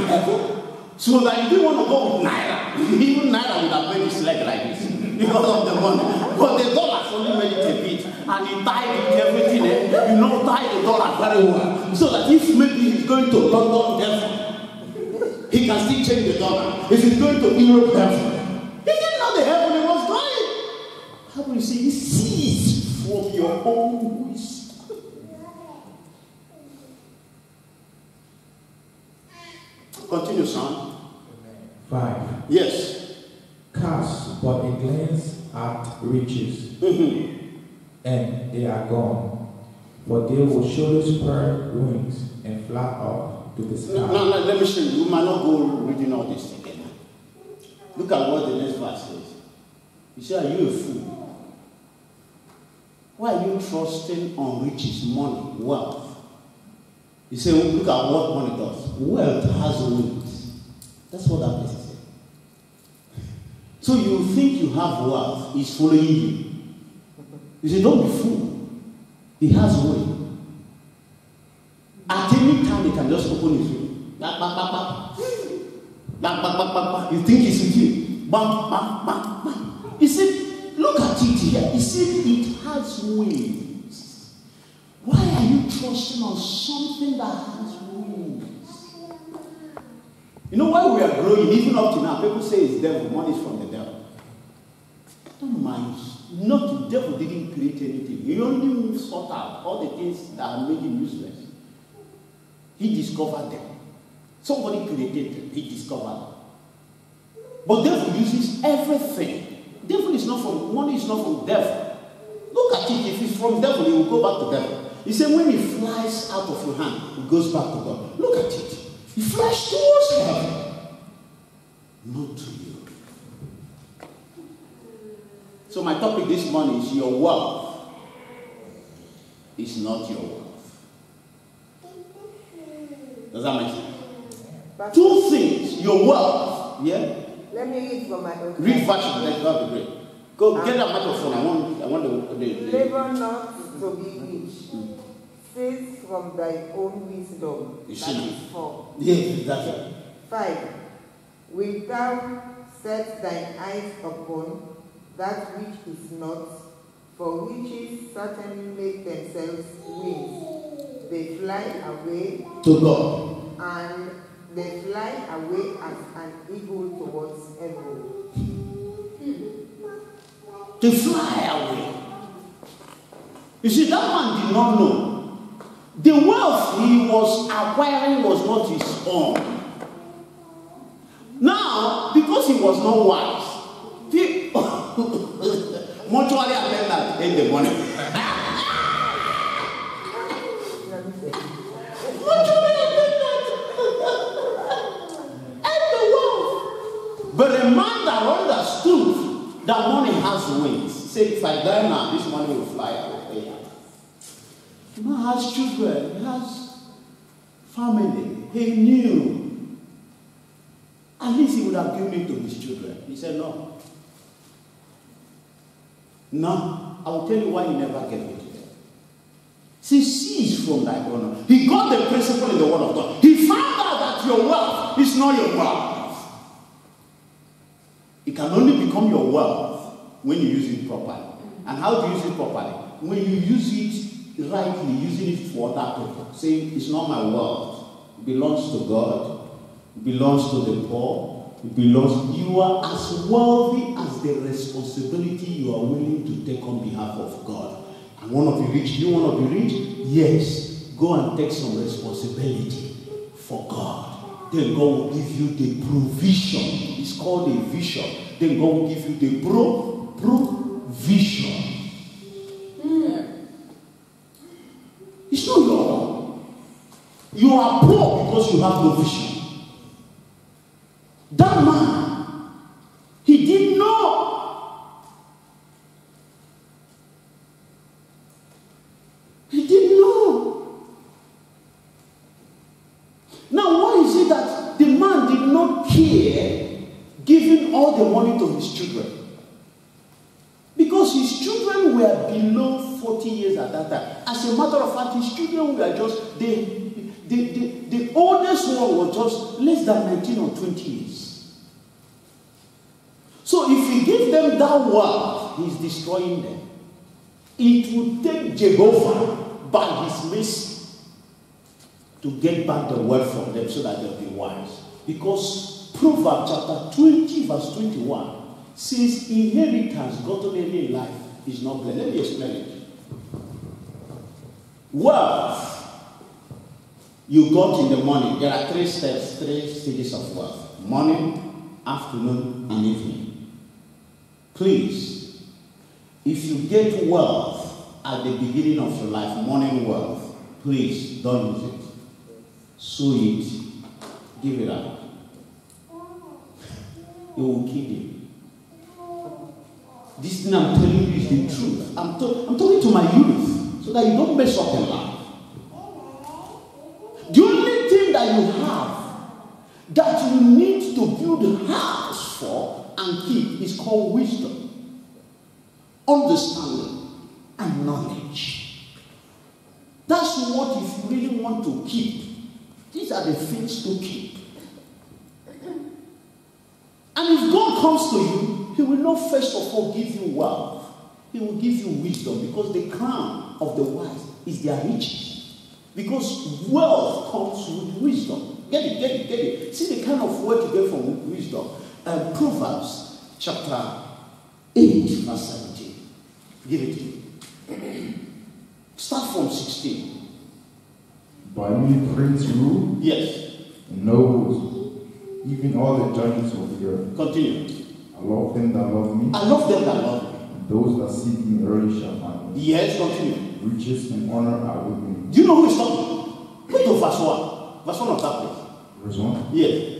in heaven. So that you didn't want to go with Naira. Even Naira would have made his leg like this because of the money. But the dollar only made it a bit. And he tied it everything. Tied the dollar very well. So that if maybe he's going to London, therefore, he can still change the dollar. If he's going to Europe, therefore, he didn't know the heaven he was going. How do you say? He sees from your own wisdom. Continue, son. 5. Yes. Cast but a glance at riches, and they are gone. For they will surely spread wings and fly up to the sky. No, let me show you. You might not go reading all this again. Look at what the next verse says. You say, are you a fool? Why are you trusting on riches, money, wealth? You say, look at what money does. Wealth has wings. That's what that person said. So you think you have wealth, he's following you. You say, don't be fool. He has wings. At any time, he can just open his wings. You think he's with you. You see, look at it here. You see, it has wings. Why are you trusting on something that has wings? You know, while we are growing, even up to now, people say it's devil, money is from the devil. Don't mind. Not the devil didn't create anything. He only sought out all the things that made him useless. He discovered them. Somebody created them. He discovered them. But devil uses everything. Devil is not from, money is not from devil. Look at it. If it's from devil, he will go back to devil. He said when he flies out of your hand, it goes back to God. Look at it. He flies towards heaven. Not to you. So my topic this morning is your wealth is not your wealth. Does that make sense? Two things. Your wealth. Yeah? Let me read from my own. Read version. That would be great. Go get that microphone. I want the labor not to be rich. Cease from thy own wisdom. You that see? is 4. Yes, that's it. 5. Wilt thou set thine eyes upon that which is not, for riches certainly make themselves wings. They fly away to God. And they fly away as an eagle towards heaven. To fly away. You see, that man did not know. The wealth he was acquiring was not his own. Now, because he was not wise, he mutually attendant in the morning. But a man that understood that money has wings, said, if I die now, this money will fly away. The man has children, he has family. He knew. At least he would have given it to his children. He said, no. No, I will tell you why he never gave it to them. See, cease from thy honor. He got the principle in the word of God. He found out that your wealth is not your wealth. It can only become your wealth when you use it properly. And how do you use it properly? When you use it rightly, using it for other people. Saying, it's not my wealth. It belongs to God. It belongs to the poor. It belongs. You are as wealthy as the responsibility you are willing to take on behalf of God. And want to be rich. You want to be rich? Yes. Go and take some responsibility for God. Then God will give you the provision. It's called a vision. Then God will give you the provision. It's not your own. You are poor because you have no vision. That man, he didn't know. He didn't know. Now, why is it that the man did not care giving all the money to his children? Because his children were below 40 years at that time. As a matter of fact, his children were just, The oldest one was just less than 19 or 20 years. So if he gives them that wealth, he's destroying them. It would take Jehovah by his mercy to get back the wealth from them so that they'll be wise. Because Proverbs chapter 20 verse 21 says inheritance gotten early in life is not blessed. Let me explain it. Wealth you got in the morning. There are three stages of wealth. Morning, afternoon, and evening. Please, if you get wealth at the beginning of your life, morning wealth, please don't use it. Sow it. Give it out. It will kill you. This thing I'm telling you is the truth. I'm talking to my youth so that you don't mess up in life. The only thing that you have that you need to build a house for and keep is called wisdom, understanding, and knowledge. That's what, if you really want to keep, these are the things to keep. And if God comes to you, he will not first of all give you wealth. He will give you wisdom, because the crown of the wise is their riches. Because wealth comes with wisdom. Get it. See the kind of wealth you get from wisdom. Proverbs chapter 8 verse 17. Give it to me. Start from 16. By me prince rule, Yes. and nobles, even all the judges of the earth. Continue. I love them that love me. I love them that love me. And those that seek me early shall find me. Yes, continue. Riches and honor are with me. Do you know who is talking? Go to verse 1. Verse 1 of that place. Verse 1. Yes.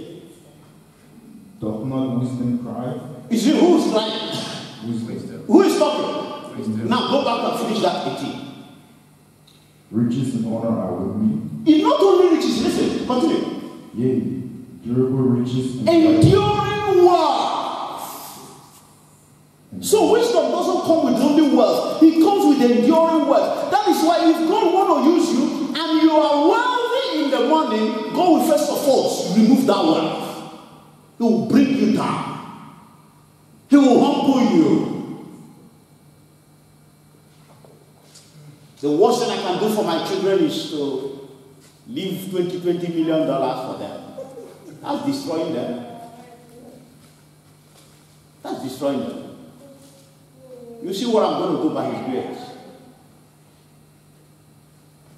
Doth not wisdom cry? Is it who is crying? Wisdom. Who is talking? Wisdom. Now go back and finish that 18. Riches and honor are with me. It's not only riches. Listen, continue. Yea, durable riches and Enduring wealth. So wisdom doesn't come with only wealth. It comes with enduring wealth. That is why if God want to use you and you are wealthy in the morning, God will first of all remove that wealth. He will bring you down. He will humble you. The worst thing I can do for my children is to leave $20 million for them. That's destroying them. That's destroying them. You see what I'm going to do by his grace.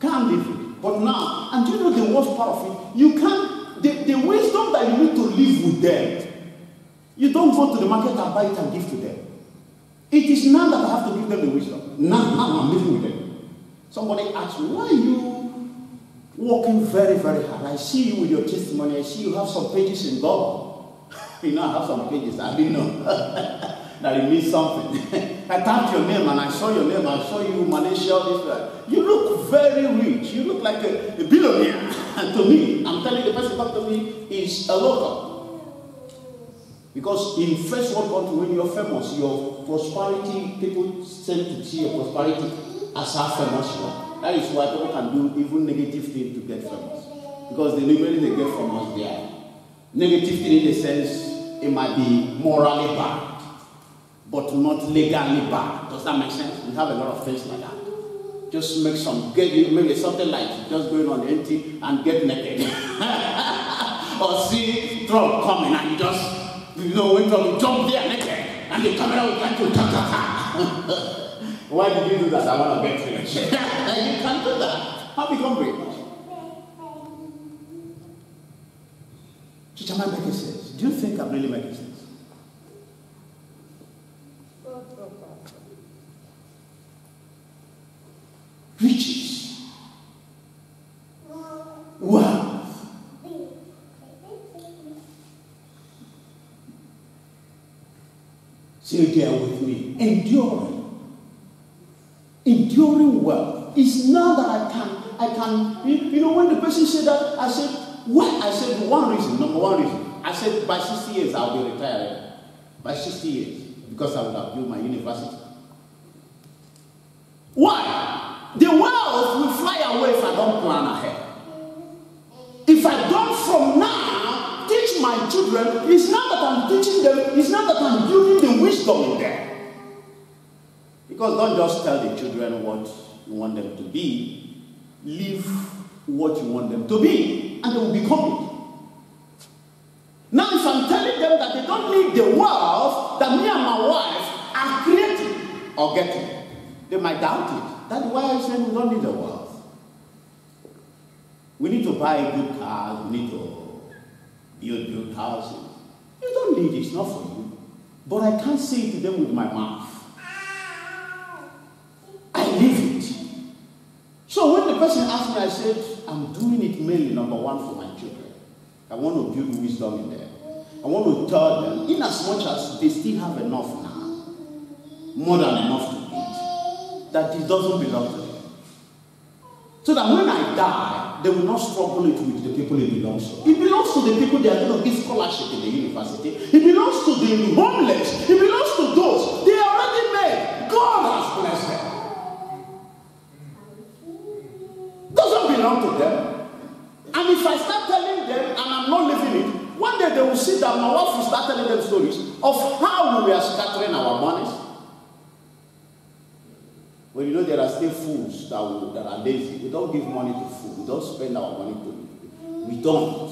Can't live it. But now, and you know the worst part of it? You can't, the wisdom that you need to live with them, you don't go to the market and buy it and give to them. It is now that I have to give them the wisdom. Now I'm living with them. Somebody asked me, why are you working very, very hard? I see you with your testimony. I see you have some pages in God. You know, I have some pages. I didn't know. That it means something. I tapped your name and I saw your name. I saw you Malaysia. You look very rich. You look like a billionaire. And to me, I'm telling you, the person talking to me is a local. Because in first world country, when you're famous, your prosperity, people tend to see your prosperity as how famous you are. That is why people can do even negative things to get famous. Because the when they get famous, they are negative thing in the sense it might be morally bad, but not legally bad. Does that make sense? We have a lot of things like that. Just make some, maybe something like just going on empty and get naked. Or see Trump coming and you just, you know, when Trump jump there naked and the camera will come to ta. Why did you do that? I want to get rich. You can't do that. How become rich? Am I making sense? Do you think I'm really making sense? Riches. Wealth. Say it there with me. Enduring wealth. It's now that I can, you know, when the person said that, I said, what? I said, one reason, number one reason. I said, by 60 years, I'll be retired. By 60 years. Because I would have built my university. Why? The wealth will fly away if I don't plan ahead. if I don't from now teach my children, it's not that I'm teaching them, it's not that I'm building the wisdom in them. Because don't just tell the children what you want them to be. Live what you want them to be, and they will become it. Now, if I'm telling them that they don't need the wealth that me and my wife are creating or getting, they might doubt it. That's why I said we don't need the wealth. We need to buy good cars, we need to build houses. You don't need it, it's not for you. But I can't say it to them with my mouth. I live it. So when the person asked me, I said, I'm doing it mainly, number one, for my children. I want to build wisdom in them. I want to tell them, in as much as they still have enough now, more than enough to eat, that it doesn't belong to them. So that when I die, they will not struggle it with the people it belongs to. It belongs to the people they are going to give scholarship in the university. It belongs to the homeless. It belongs to those. They are already made. God has blessed them. Doesn't belong to them. And if I start telling them and I'm not living it, one day they will see that my wife will start telling them stories of how we are scattering our monies. Well, you know there are still fools that are lazy. We don't give money to food. We don't spend our money to. We don't.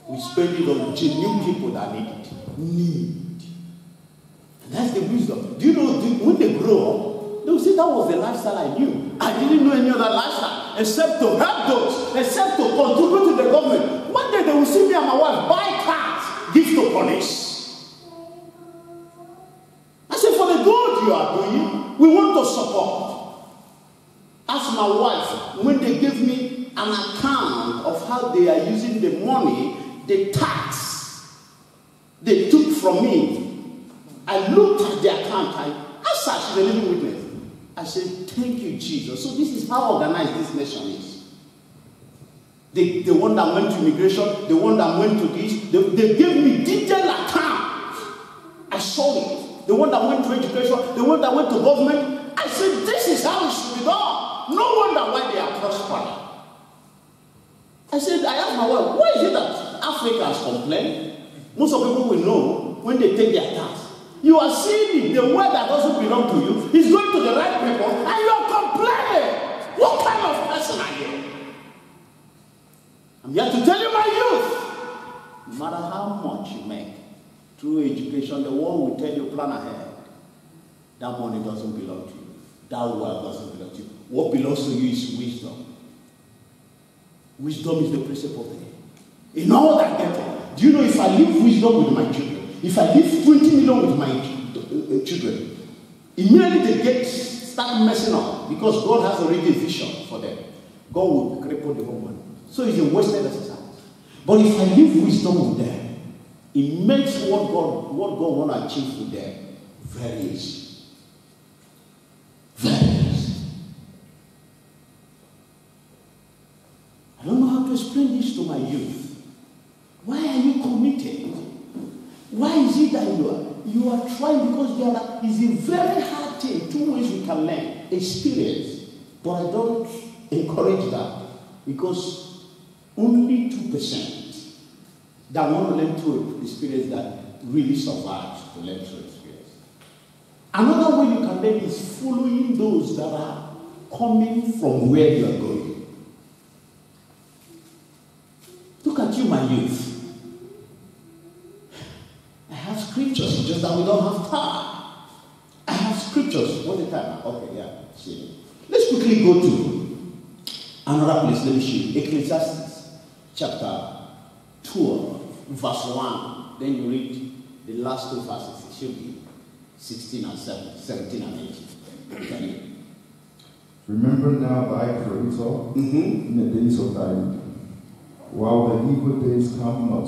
We spend it on genuine people that need it. Need. And that's the wisdom. Do you know when they grow up, they will say that was the lifestyle I knew. I didn't know any other lifestyle except to help those, except to contribute to the government. One day they will see me and my wife buy cars, give to police. I said, for the good you are doing, we want to support. Ask my wife, when they gave me an account of how they are using the money, the tax they took from me, I looked at the account, I asked her, she's a living witness. I said, thank you, Jesus. So this is how organized this nation is. The one that went to immigration, the one that went to this, they gave me detailed accounts. I saw it. The one that went to education, the one that went to government. I said, this is how it should be done. No wonder why they are prospering. I said, I asked my wife, why is it that Africans complain? Most of people will know when they take their tax. You are seeing it, the word that doesn't belong to you is going to the right people, and you are complaining. What kind of person are you? I'm here to tell you, my youth, no matter how much you make through education, the world will tell you plan ahead. That money doesn't belong to you. That wealth doesn't belong to you. What belongs to you is wisdom. Wisdom is the principal thing. In all that getting, do you know if I leave wisdom with my children, if I give 20 million with my children, immediately they start messing up because God has already a vision for them. God will cripple the whole money. So it's a wasted exercise. But if I leave wisdom with them, it makes what God want to achieve with them very easy. Very easy. I don't know how to explain this to my youth. Why are you committed? Why is it that you are trying? Because there is a very hard thing. Two ways we can learn. Experience. But I don't encourage that. Because only 2% that want to learn through experience that really survives to learn through experience. Another way you can learn is following those that are coming from where you are going. Look at you, my youth. I have scriptures, just that we don't have time. I have scriptures. What's the time? Okay, yeah. See. Let's quickly go to another place. Let me show you. Ecclesiastes chapter 12, verse 1. Then you read the last two verses. It should be 16 and 17 and 18. Remember now thy Creator in the days of thy youth, while the evil days come not,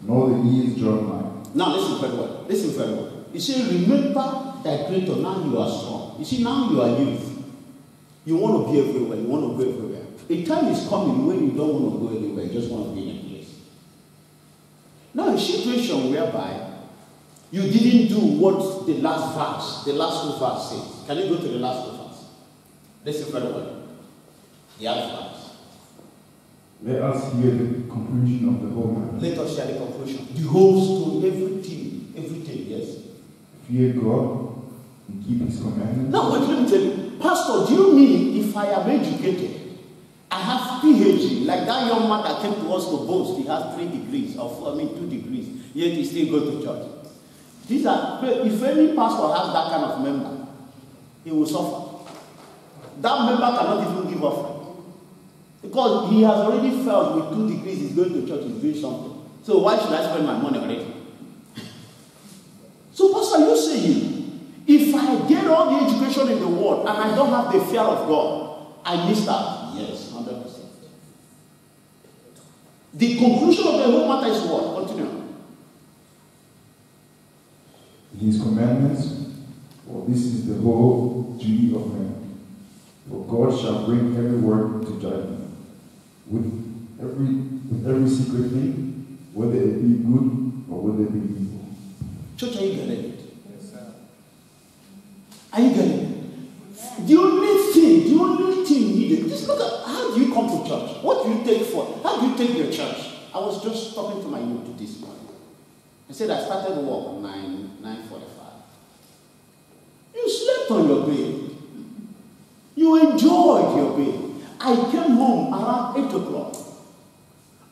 nor the years draw nigh. Now listen very well. Listen very well. You see, remember thy Creator. Now you are strong. You see, now you are youth. You want to be everywhere. You want to go everywhere. A time is coming when you don't want to go anywhere. You just want to be in a place. Now, a situation whereby you didn't do what the last two verse says. Can you go to the last two verse? Listen very well. The other verse. Let us hear the conclusion of the whole matter. Let us hear the conclusion. The whole story, everything, yes? Fear God and keep His commandments. Now, wait, let me tell you. Pastor, do you mean if I am educated, I have PhD, like that young man that came to us to boast, he has 3 degrees, 2 degrees, yet he still go to church. These are, if any pastor has that kind of member, he will suffer. That member cannot even give offering. Because he has already felt with 2 degrees he's going to church, he's doing something. So why should I spend my money already? So Pastor, you saying, if I get all the education in the world and I don't have the fear of God, I miss that? Yes, 100%. The conclusion of the whole matter is what? Continue. His commandments, for this is the whole duty of man. For God shall bring every work to judgment, with every secret thing, whether it be good or whether it be evil. Church, are you getting it? Yes, sir. Are you getting it? The only thing needed. Just look at how do you come to church? What do you take for? How do you take your church? I was just talking to my youth this morning. I said I started work 9:45. You slept on your bed. You enjoyed your bed. I came home around 8 o'clock.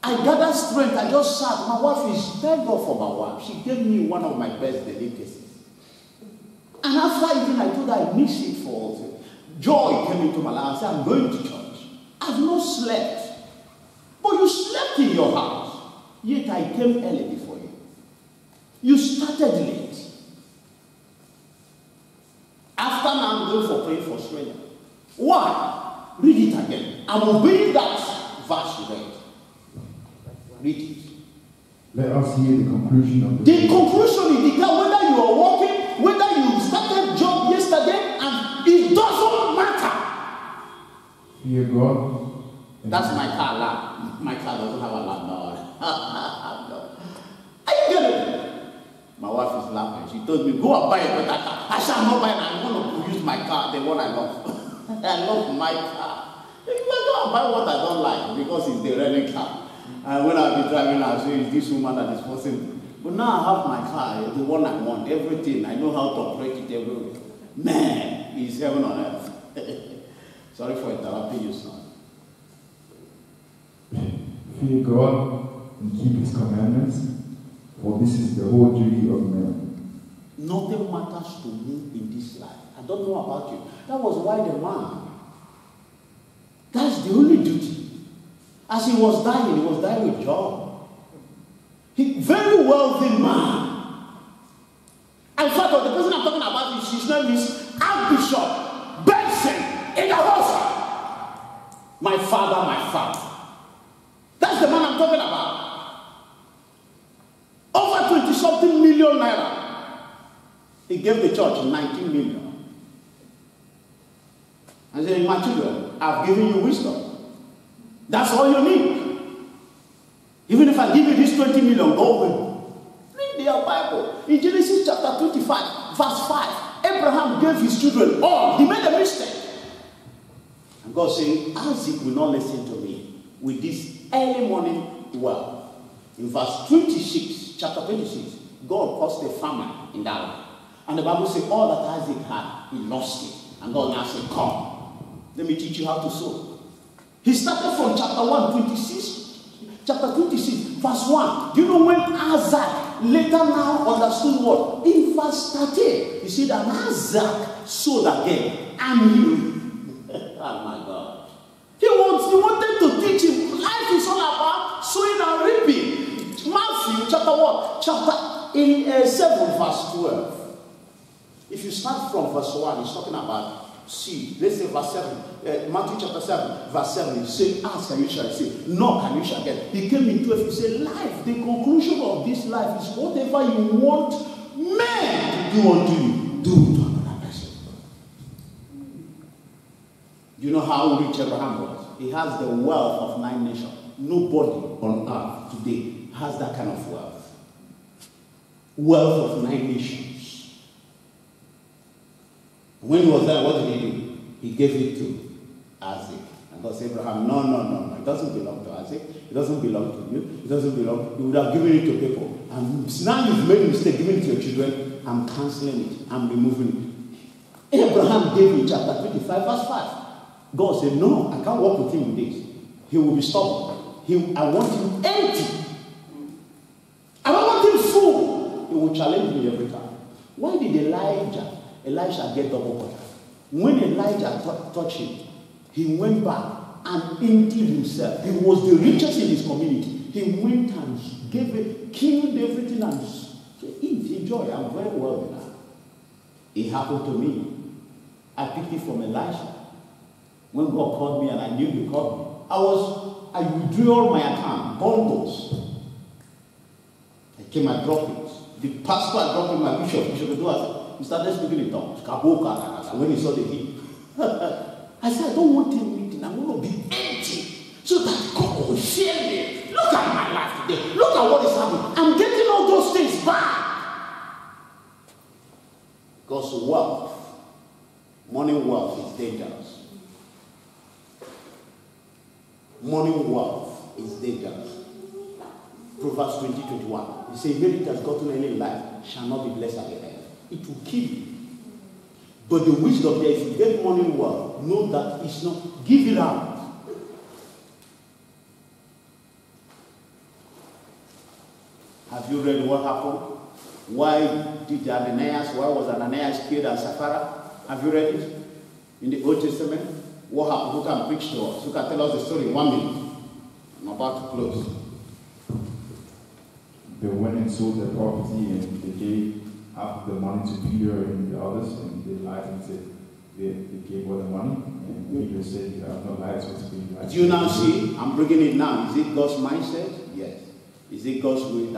I gathered strength. I just sat. My wife is, thank God for my wife. She gave me one of my best delicacies. And after eating, I told her I miss it for all. Joy came into my life. I said, I'm going to church. I've not slept. But you slept in your house. Yet I came early before you. You started late. After now, I'm going for praying for strength. Why? Read it again. I'm obeying that verse you read. Read it. Let us hear the conclusion of The conclusion is whether you are working, whether you started job yesterday, and it doesn't matter. Fear God. That's my car alarm. My car doesn't have alarm now. Are you getting it? My wife is laughing. She told me, go and buy a better car. I said, I'm not buying. I want to use my car, the one I love. I love my car. If I go and buy what I don't like because it's the running car. And when I'll be driving, I'll say, it's this woman that is forcing. But now I have my car, the one I want, everything. I know how to operate it everywhere. Man, it's heaven on earth. Sorry for interrupting you, son. Fear God and keep His commandments, for this is the whole duty of man. Nothing matters to me in this life. I don't know about you. That was why the man. That's the only duty. As he was dying with joy. Very wealthy man. In fact, the person I'm talking about, his name is Archbishop Benson in the house. My father. That's the man I'm talking about. Over 20-something million naira. He gave the church 19 million. I said, my children, I've given you wisdom. That's all you need. Even if I give you this 20 million, go away. Read your Bible. In Genesis chapter 25, verse 5, Abraham gave his children all. He made a mistake. And God said, Isaac will not listen to me with this early morning wealth. In verse 26, chapter 26, God caused a famine in that land. And the Bible says all that Isaac had, he lost it. And God now said, come, let me teach you how to sow. He started from chapter 26, verse 1. Do you know when Isaac later now understood what? In verse 13, you see that Isaac sowed again. And he, oh my God. He wanted to teach him. Life is all about sowing and reaping. Matthew chapter 1, chapter 7, verse 12. If you start from verse 1, he's talking about seed. Let's say verse 7. Matthew chapter 7, verse 7. He said, ask and you shall receive. Knock and you shall get. He came in 12. He said, life, the conclusion of this life is whatever you want men to do unto you, do to another person. You know how rich Abraham was? He has the wealth of 9 nations. Nobody on earth today has that kind of wealth. Wealth of 9 nations. When he was there, what did he do? He gave it to Isaac. And God said, Abraham, no. It doesn't belong to Isaac. It doesn't belong to you. It doesn't belong. You would have given it to people. And now you've made a mistake giving it to your children. I'm canceling it. I'm removing it. Abraham gave in chapter 25, verse 5. God said, no, I can't work with him with this. He will be stubborn. I want him empty. I don't want him full. He will challenge me every time. Why did Elisha get double portion? When Elijah touched him, he went back and emptied himself. He was the richest in his community. He went and killed everything and said, eat, enjoy. I'm very well now. It happened to me. I picked it from Elisha. When God called me and I knew he called me, I withdrew all my account, bundles. I came and dropped it. The pastor I dropped in my bishop he started speaking in tongues. When he saw the heat. I said, I don't want him meeting. I'm going to be empty. So that God will share me. Look at my life today. Look at what is happening. I'm getting all those things back. Because wealth, money wealth is dangerous. Money wealth is dangerous. Proverbs 20:21. He says, "Merit has gotten any life shall not be blessed at the end." It will kill you. But the wisdom there, if you get money wealth, know that it's not. Give it out. Have you read what happened? Why was Ananias killed and Sapphira? Have you read it? In the Old Testament? What happened? Who can preach to us? Who can tell us the story in 1 minute? I'm about to close. They went and sold their property and they gave half the money to Peter and the others, and they lied and said they gave all the money. And Peter said, "You have no lives with me." Do you now see? I'm bringing it now. Is it God's mindset? Yes. Is it God's will?